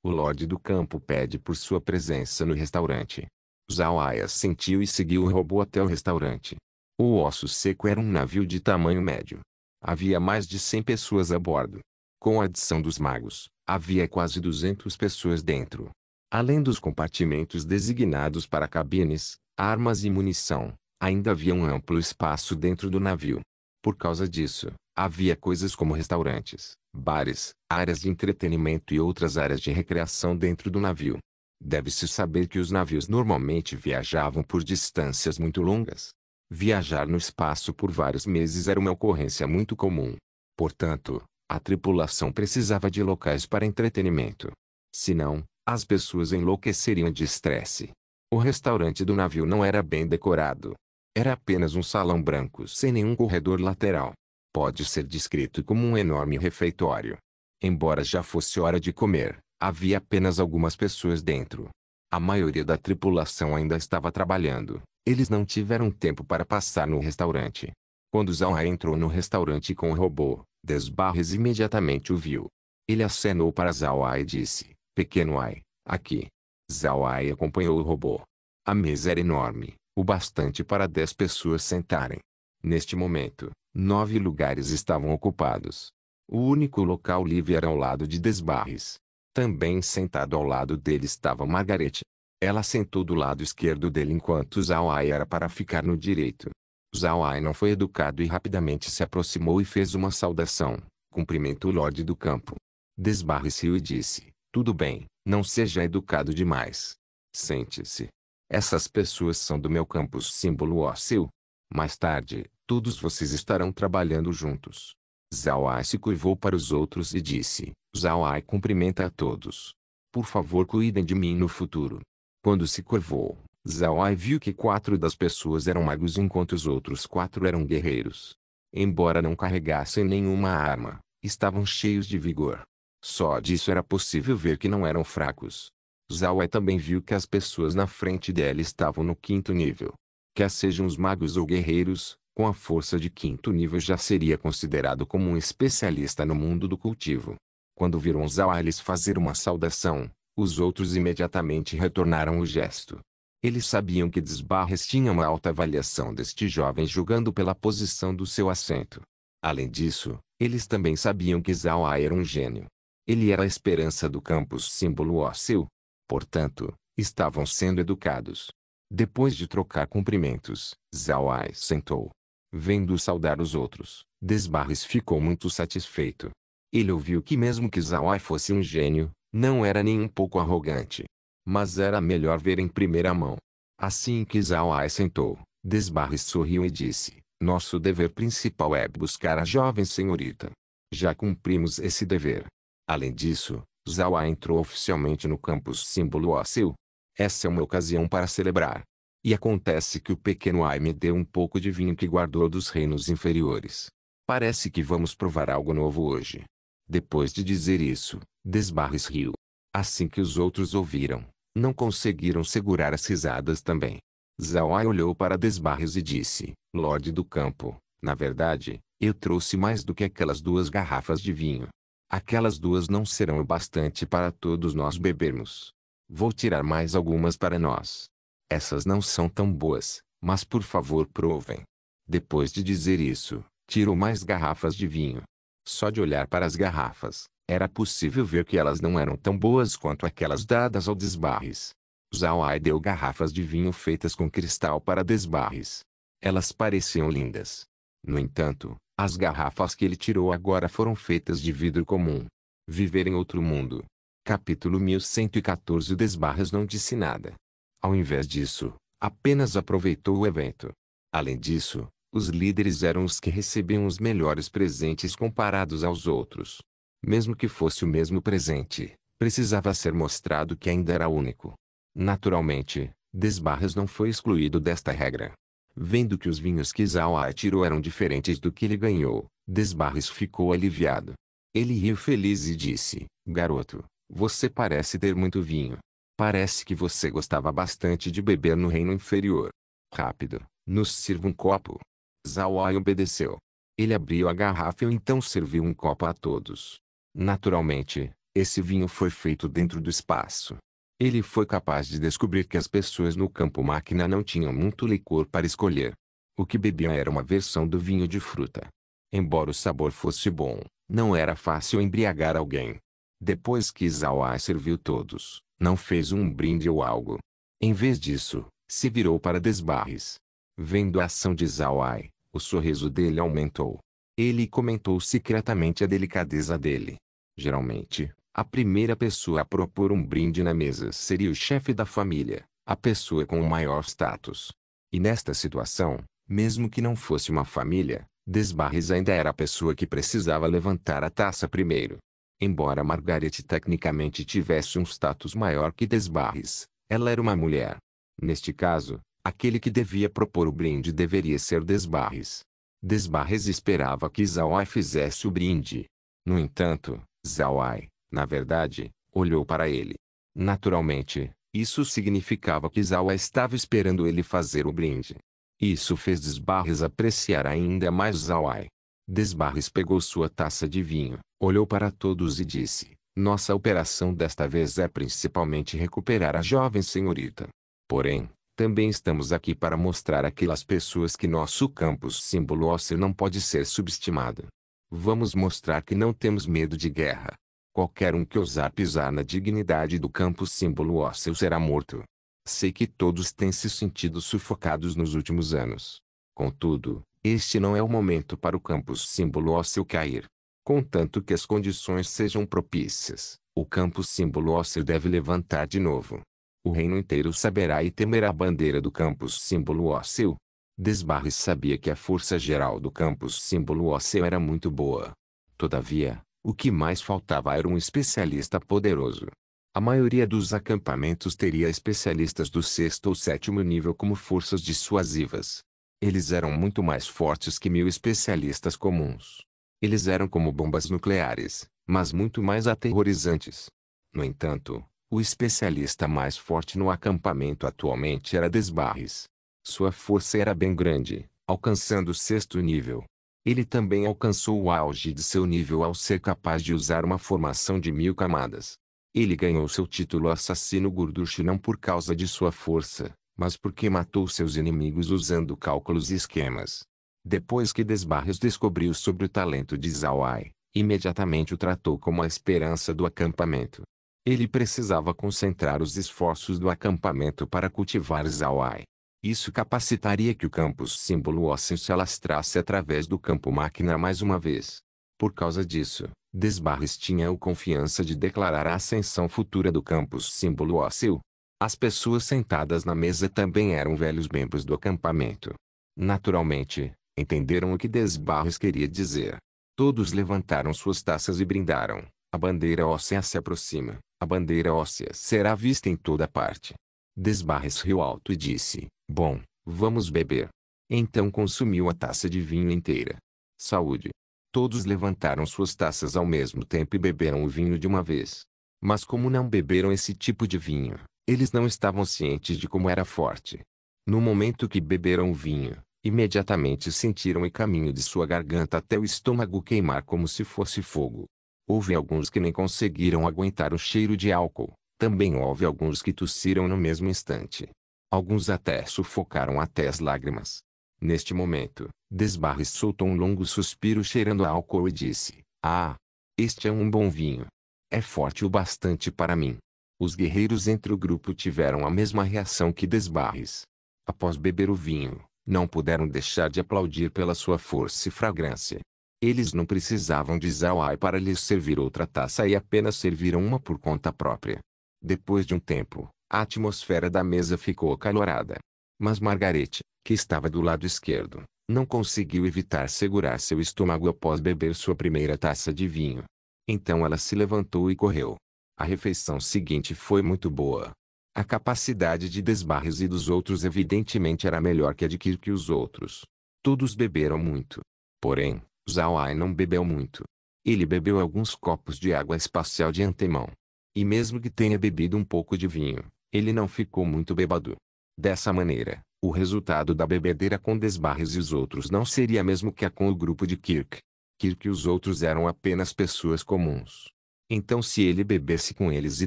o Lorde do Campo pede por sua presença no restaurante. Zhao assentiu e seguiu o robô até o restaurante. O Osso Seco era um navio de tamanho médio. Havia mais de 100 pessoas a bordo. Com a adição dos magos, havia quase 200 pessoas dentro. Além dos compartimentos designados para cabines, armas e munição, ainda havia um amplo espaço dentro do navio. Por causa disso, havia coisas como restaurantes, bares, áreas de entretenimento e outras áreas de recreação dentro do navio. Deve-se saber que os navios normalmente viajavam por distâncias muito longas. Viajar no espaço por vários meses era uma ocorrência muito comum. Portanto, a tripulação precisava de locais para entretenimento. Senão, as pessoas enlouqueceriam de estresse. O restaurante do navio não era bem decorado. Era apenas um salão branco sem nenhum corredor lateral. Pode ser descrito como um enorme refeitório. Embora já fosse hora de comer, havia apenas algumas pessoas dentro. A maioria da tripulação ainda estava trabalhando. Eles não tiveram tempo para passar no restaurante. Quando Zhao entrou no restaurante com o robô, Desbarres imediatamente o viu. Ele acenou para Zhao e disse: Pequeno Ai, aqui. Zhao acompanhou o robô. A mesa era enorme, o bastante para 10 pessoas sentarem. Neste momento, 9 lugares estavam ocupados. O único local livre era ao lado de Desbarres. Também sentado ao lado dele estava Margarete. Ela sentou do lado esquerdo dele enquanto Zhao era para ficar no direito. Zhao não foi educado e rapidamente se aproximou e fez uma saudação. Cumprimentou o Lorde do Campo. Desbarres riu e disse: Tudo bem, não seja educado demais. Sente-se. Essas pessoas são do meu campus símbolo ósseo. Mais tarde, todos vocês estarão trabalhando juntos. Zhao Ai se curvou para os outros e disse: Zhao Ai cumprimenta a todos. Por favor, cuidem de mim no futuro. Quando se curvou, Zhao Ai viu que 4 das pessoas eram magos enquanto os outros 4 eram guerreiros. Embora não carregassem nenhuma arma, estavam cheios de vigor. Só disso era possível ver que não eram fracos. Zhao Ai também viu que as pessoas na frente dela estavam no 5º nível. Quer sejam os magos ou guerreiros, com a força de 5º nível já seria considerado como um especialista no mundo do cultivo. Quando viram Zhao Ai lhes fazer uma saudação, os outros imediatamente retornaram o gesto. Eles sabiam que Desbarres tinha uma alta avaliação deste jovem julgando pela posição do seu assento. Além disso, eles também sabiam que Zhao Ai era um gênio. Ele era a esperança do campus símbolo ósseo. Portanto, estavam sendo educados. Depois de trocar cumprimentos, Zhao Ai sentou. Vendo saudar os outros, Desbarres ficou muito satisfeito. Ele ouviu que mesmo que Zhao Ai fosse um gênio, não era nem um pouco arrogante. Mas era melhor ver em primeira mão. Assim que Zhao Ai sentou, Desbarres sorriu e disse: Nosso dever principal é buscar a jovem senhorita. Já cumprimos esse dever. Além disso, Zhao Ai entrou oficialmente no campus símbolo ósseo. Essa é uma ocasião para celebrar. E acontece que o pequeno Ai me deu um pouco de vinho que guardou dos reinos inferiores. Parece que vamos provar algo novo hoje. Depois de dizer isso, Desbarres riu. Assim que os outros ouviram, não conseguiram segurar as risadas também. Zhao Ai olhou para Desbarres e disse: Lorde do campo, na verdade, eu trouxe mais do que aquelas 2 garrafas de vinho. Aquelas 2 não serão o bastante para todos nós bebermos. Vou tirar mais algumas para nós. Essas não são tão boas, mas por favor provem. Depois de dizer isso, tirou mais garrafas de vinho. Só de olhar para as garrafas, era possível ver que elas não eram tão boas quanto aquelas dadas ao Desbarres. Zhao Ai deu garrafas de vinho feitas com cristal para Desbarres. Elas pareciam lindas. No entanto, as garrafas que ele tirou agora foram feitas de vidro comum. Viver em outro mundo. Capítulo 1114. Desbarres não disse nada. Ao invés disso, apenas aproveitou o evento. Além disso, os líderes eram os que recebiam os melhores presentes comparados aos outros. Mesmo que fosse o mesmo presente, precisava ser mostrado que ainda era único. Naturalmente, Desbarres não foi excluído desta regra. Vendo que os vinhos que Zhao Ai tirou eram diferentes do que ele ganhou, Desbarres ficou aliviado. Ele riu feliz e disse: Garoto, você parece ter muito vinho. Parece que você gostava bastante de beber no reino inferior. Rápido, nos sirva um copo. Zhao Ai obedeceu. Ele abriu a garrafa e então serviu um copo a todos. Naturalmente, esse vinho foi feito dentro do espaço. Ele foi capaz de descobrir que as pessoas no campo máquina não tinham muito licor para escolher. O que bebiam era uma versão do vinho de fruta. Embora o sabor fosse bom, não era fácil embriagar alguém. Depois que Zhao Ai serviu todos, não fez um brinde ou algo. Em vez disso, se virou para Desbarres. Vendo a ação de Zhao Ai, o sorriso dele aumentou. Ele comentou secretamente a delicadeza dele. Geralmente, a primeira pessoa a propor um brinde na mesa seria o chefe da família, a pessoa com o maior status. E nesta situação, mesmo que não fosse uma família, Desbarres ainda era a pessoa que precisava levantar a taça primeiro. Embora Margaret tecnicamente tivesse um status maior que Desbarres, ela era uma mulher. Neste caso, aquele que devia propor o brinde deveria ser Desbarres. Desbarres esperava que Zhao Ai fizesse o brinde. No entanto, Zhao Ai, na verdade, olhou para ele. Naturalmente, isso significava que Zhao Ai estava esperando ele fazer o brinde. Isso fez Desbarres apreciar ainda mais Zhao Ai. Desbarres pegou sua taça de vinho, olhou para todos e disse: Nossa operação desta vez é principalmente recuperar a jovem senhorita. Porém, também estamos aqui para mostrar àquelas pessoas que nosso campus símbolo ósseo não pode ser subestimado. Vamos mostrar que não temos medo de guerra. Qualquer um que ousar pisar na dignidade do campus símbolo ósseo será morto. Sei que todos têm se sentido sufocados nos últimos anos. Contudo, este não é o momento para o campus símbolo ósseo cair. Contanto que as condições sejam propícias, o campus símbolo ósseo deve levantar de novo. O reino inteiro saberá e temerá a bandeira do campus símbolo ósseo. Desbarres sabia que a força geral do campus símbolo ósseo era muito boa. Todavia, o que mais faltava era um especialista poderoso. A maioria dos acampamentos teria especialistas do sexto ou sétimo nível como forças dissuasivas. Eles eram muito mais fortes que 1000 especialistas comuns. Eles eram como bombas nucleares, mas muito mais aterrorizantes. No entanto, o especialista mais forte no acampamento atualmente era Desbarres. Sua força era bem grande, alcançando o sexto nível. Ele também alcançou o auge de seu nível ao ser capaz de usar uma formação de 1000 camadas. Ele ganhou seu título Assassino Gurdush não por causa de sua força, mas porque matou seus inimigos usando cálculos e esquemas. Depois que Desbarres descobriu sobre o talento de Zawai, imediatamente o tratou como a esperança do acampamento. Ele precisava concentrar os esforços do acampamento para cultivar Zawai. Isso capacitaria que o campus símbolo ósseo se alastrasse através do campo máquina mais uma vez. Por causa disso, Desbarres tinha a confiança de declarar a ascensão futura do campus símbolo ósseo. As pessoas sentadas na mesa também eram velhos membros do acampamento. Naturalmente, entenderam o que Desbarres queria dizer. Todos levantaram suas taças e brindaram. A bandeira óssea se aproxima. A bandeira óssea será vista em toda parte. Desbarres riu alto e disse: bom, vamos beber. Então consumiu a taça de vinho inteira. Saúde! Todos levantaram suas taças ao mesmo tempo e beberam o vinho de uma vez. Mas como não beberam esse tipo de vinho, eles não estavam cientes de como era forte. No momento que beberam o vinho, imediatamente sentiram o caminho de sua garganta até o estômago queimar como se fosse fogo. Houve alguns que nem conseguiram aguentar o cheiro de álcool. Também houve alguns que tossiram no mesmo instante. Alguns até sufocaram até as lágrimas. Neste momento, Desbarres soltou um longo suspiro cheirando a álcool e disse: ah, este é um bom vinho. É forte o bastante para mim. Os guerreiros entre o grupo tiveram a mesma reação que Desbarres. Após beber o vinho, não puderam deixar de aplaudir pela sua força e fragrância. Eles não precisavam de Zawai para lhes servir outra taça e apenas serviram uma por conta própria. Depois de um tempo, a atmosfera da mesa ficou acalorada. Mas Margarete, que estava do lado esquerdo, não conseguiu evitar segurar seu estômago após beber sua primeira taça de vinho. Então ela se levantou e correu. A refeição seguinte foi muito boa. A capacidade de Desbarres e dos outros evidentemente era melhor que a de Kirk e os outros. Todos beberam muito. Porém, Zawai não bebeu muito. Ele bebeu alguns copos de água espacial de antemão. E mesmo que tenha bebido um pouco de vinho, ele não ficou muito bêbado. Dessa maneira, o resultado da bebedeira com Desbarres e os outros não seria mesmo que a com o grupo de Kirk. Kirk e os outros eram apenas pessoas comuns. Então se ele bebesse com eles e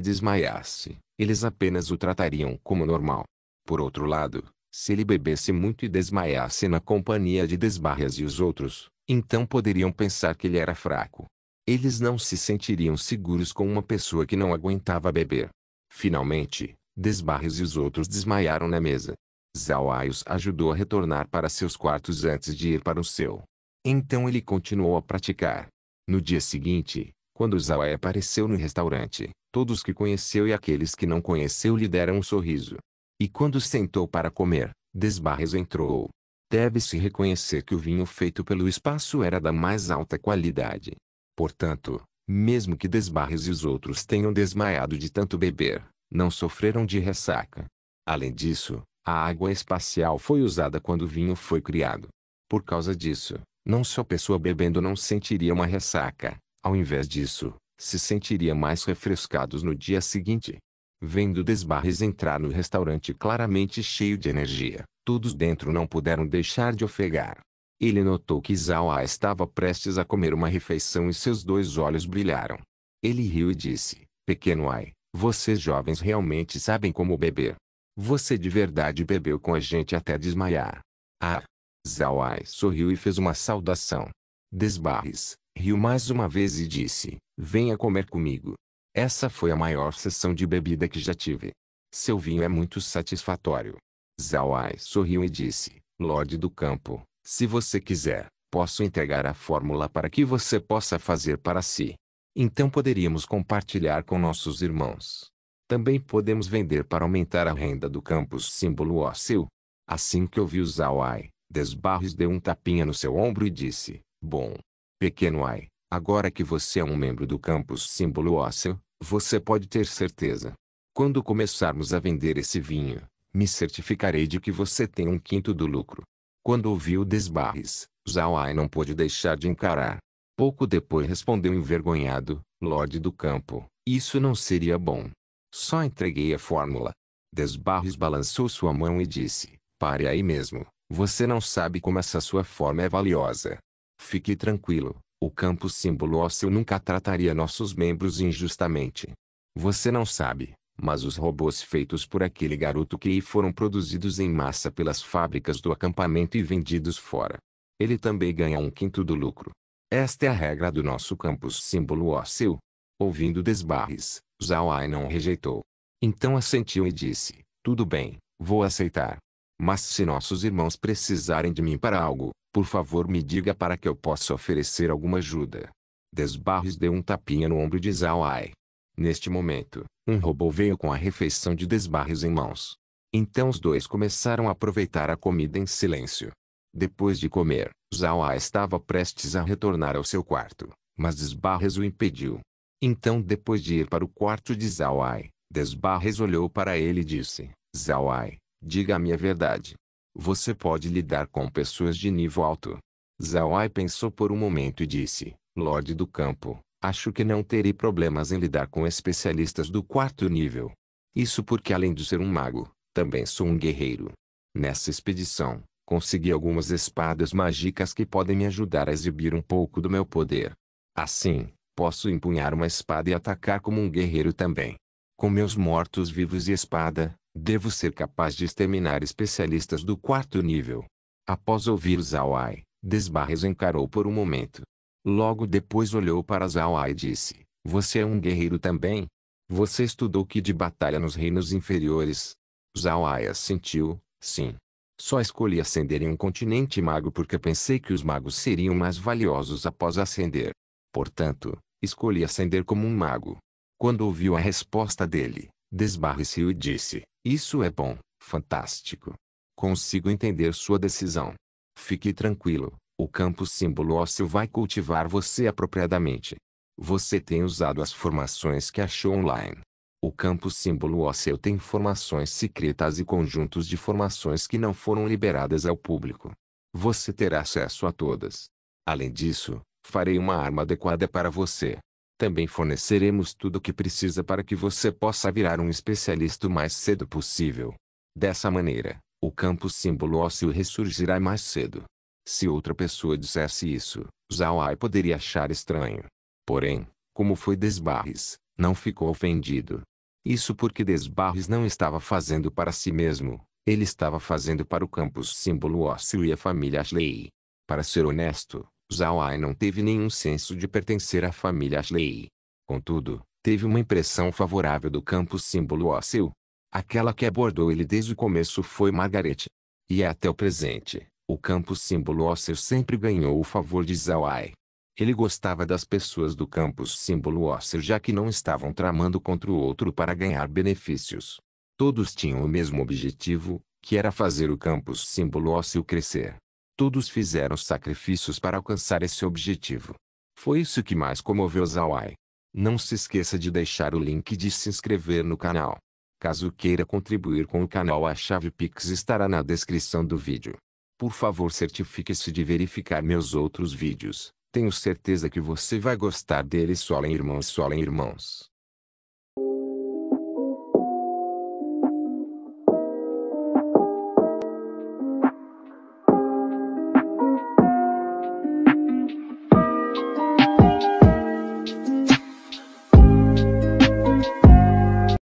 desmaiasse, eles apenas o tratariam como normal. Por outro lado, se ele bebesse muito e desmaiasse na companhia de Desbarres e os outros, então poderiam pensar que ele era fraco. Eles não se sentiriam seguros com uma pessoa que não aguentava beber. Finalmente, Desbarres e os outros desmaiaram na mesa. Zawai os ajudou a retornar para seus quartos antes de ir para o seu. Então ele continuou a praticar. No dia seguinte, quando Zawai apareceu no restaurante, todos que conheceu e aqueles que não conheceu lhe deram um sorriso. E quando sentou para comer, Desbarres entrou. Deve-se reconhecer que o vinho feito pelo espaço era da mais alta qualidade. Portanto, mesmo que Desbarres e os outros tenham desmaiado de tanto beber, não sofreram de ressaca. Além disso, a água espacial foi usada quando o vinho foi criado. Por causa disso, não só a pessoa bebendo não sentiria uma ressaca, ao invés disso, se sentiria mais refrescados no dia seguinte. Vendo Desbarres entrar no restaurante claramente cheio de energia, todos dentro não puderam deixar de ofegar. Ele notou que Zawai estava prestes a comer uma refeição e seus dois olhos brilharam. Ele riu e disse: pequeno Ai, vocês jovens realmente sabem como beber. Você de verdade bebeu com a gente até desmaiar. Ah! Zawai sorriu e fez uma saudação. Desbarres riu mais uma vez e disse: venha comer comigo. Essa foi a maior sessão de bebida que já tive. Seu vinho é muito satisfatório. Zawai sorriu e disse: Lorde do Campo, se você quiser, posso entregar a fórmula para que você possa fazer para si. Então poderíamos compartilhar com nossos irmãos. Também podemos vender para aumentar a renda do campus símbolo ósseo. Assim que ouviu Zawai, Desbarres deu um tapinha no seu ombro e disse: Bom, pequeno Ai, agora que você é um membro do campus símbolo ósseo, você pode ter certeza. Quando começarmos a vender esse vinho, me certificarei de que você tem um quinto do lucro. Quando ouviu Desbarres, Zhao Ai não pôde deixar de encarar. Pouco depois respondeu envergonhado: Lorde do campo, isso não seria bom. Só entreguei a fórmula. Desbarres balançou sua mão e disse: Pare aí mesmo, você não sabe como essa sua forma é valiosa. Fique tranquilo, o campus símbolo ósseo nunca trataria nossos membros injustamente. Você não sabe, mas os robôs feitos por aquele garoto que foram produzidos em massa pelas fábricas do acampamento e vendidos fora. Ele também ganha um quinto do lucro. Esta é a regra do nosso campus símbolo ósseo. Ouvindo Desbarres, Zhao Ai não rejeitou. Então assentiu e disse: Tudo bem, vou aceitar. Mas se nossos irmãos precisarem de mim para algo, por favor me diga para que eu possa oferecer alguma ajuda. Desbarres deu um tapinha no ombro de Zhao Ai. Neste momento, um robô veio com a refeição de Desbarres em mãos. Então os dois começaram a aproveitar a comida em silêncio. Depois de comer, Zhao Ai estava prestes a retornar ao seu quarto, mas Desbarres o impediu. Então depois de ir para o quarto de Zhao Ai, Desbarres olhou para ele e disse: Zhao Ai, diga-me a verdade. Você pode lidar com pessoas de nível alto? Zhao Ai pensou por um momento e disse: Lorde do campo, acho que não terei problemas em lidar com especialistas do quarto nível. Isso porque além de ser um mago, também sou um guerreiro. Nessa expedição, consegui algumas espadas mágicas que podem me ajudar a exibir um pouco do meu poder. Assim, posso empunhar uma espada e atacar como um guerreiro também. Com meus mortos-vivos e espada, devo ser capaz de exterminar especialistas do quarto nível. Após ouvir Zhao Ai, Desbarres encarou por um momento. Logo depois olhou para Zhao Ai e disse: Você é um guerreiro também? Você estudou Ki de batalha nos reinos inferiores? Zhao Ai assentiu: Sim. Só escolhi ascender em um continente mago porque pensei que os magos seriam mais valiosos após ascender. Portanto, escolhi ascender como um mago. Quando ouviu a resposta dele, Desbarres riu e disse: Isso é bom, fantástico. Consigo entender sua decisão. Fique tranquilo, o campus símbolo ósseo vai cultivar você apropriadamente. Você tem usado as formações que achou online. O campus símbolo ósseo tem formações secretas e conjuntos de formações que não foram liberadas ao público. Você terá acesso a todas. Além disso, farei uma arma adequada para você. Também forneceremos tudo o que precisa para que você possa virar um especialista o mais cedo possível. Dessa maneira, o campus símbolo ósseo ressurgirá mais cedo. Se outra pessoa dissesse isso, Zhao Ai poderia achar estranho. Porém, como foi Desbarres, não ficou ofendido. Isso porque Desbarres não estava fazendo para si mesmo, ele estava fazendo para o campus símbolo ósseo e a família Ashley. Para ser honesto, Zhao Ai não teve nenhum senso de pertencer à família Ashley. Contudo, teve uma impressão favorável do campus símbolo ósseo. Aquela que abordou ele desde o começo foi Margaret. E até o presente, o campus símbolo ósseo sempre ganhou o favor de Zhao Ai. Ele gostava das pessoas do campus símbolo ósseo já que não estavam tramando contra o outro para ganhar benefícios. Todos tinham o mesmo objetivo, que era fazer o campus símbolo ósseo crescer. Todos fizeram sacrifícios para alcançar esse objetivo. Foi isso que mais comoveu Zhao Ai. Não se esqueça de deixar o link de se inscrever no canal. Caso queira contribuir com o canal, a chave Pix estará na descrição do vídeo. Por favor, certifique-se de verificar meus outros vídeos. Tenho certeza que você vai gostar deles. Solen irmãos, Solen irmãos.